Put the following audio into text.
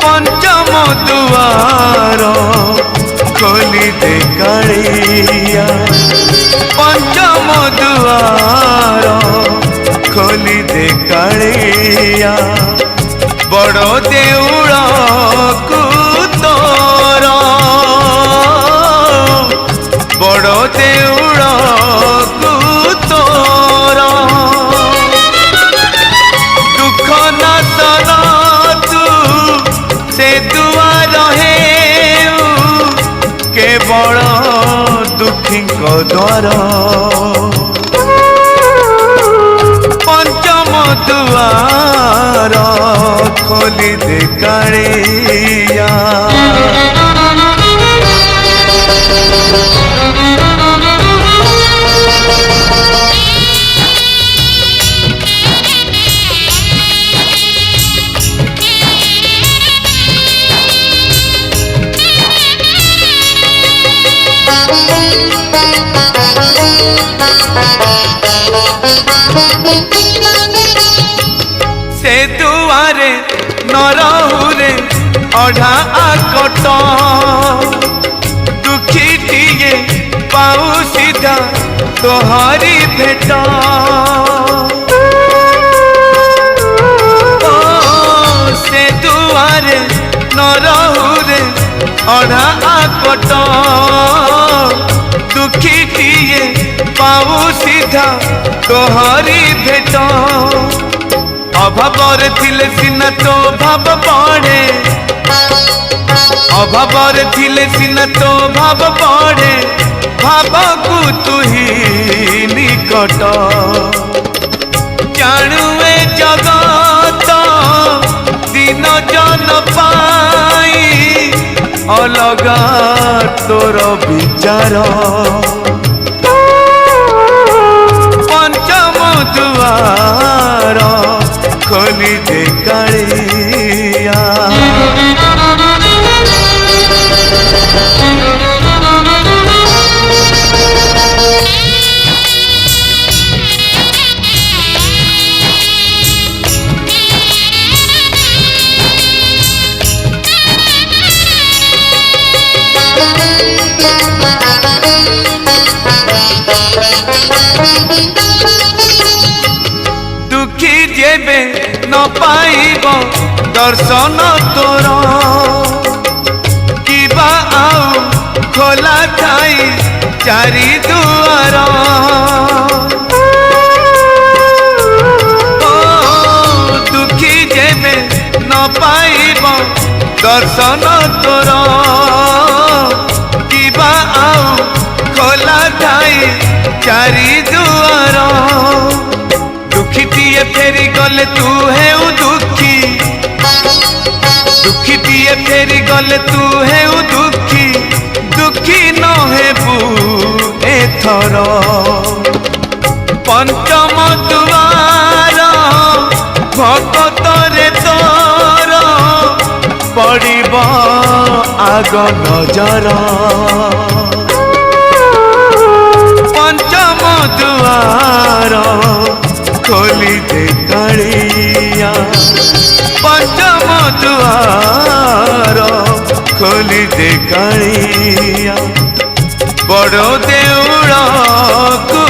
पंचम दुआर खोली दे कालिया पंचम दुआर खोली दे कालिया बड़ देउल को तोर बड़ देउल को तोर दुख नाशन तू से दुआर हे केवल दुखी द्वार पंचम दुआर खोली दे कालिया से दुआरे नरहुरे अढ़ा आकट दुखी टिए पाऊ सीधा तोहरी भेट से दुआरे नरहुरे अढ़ा आकट दुखी टिए पाऊ सीधा तोहरी भेट अभावर थिले सिना तो भाव पड़े अभावर थिले सिना तो भाव पड़े भाव को तू ही निकट जानुए जगत दिन जन पाई अलगा तोर विचार पंचम दुआर खोली दे कालिया दुखी जेबे न पाइब दर्शन तोर किबा आउ खोला थाई चारि दुआर दुखी जेबे न पाइब दर्शन तोर किबा आउ खोला थाई चारि दुआर दुखीटिए फेरी गले तू है दुखी दुखीटिए फेरी गले तू है दुखी दुखी न हेबू एथर पंचम दुआर भगत रे तोर पड़िब आग नजर पंचम दुआर खोली दे कालिया पंचम दुआर खोली दे कालिया बड़ देउल को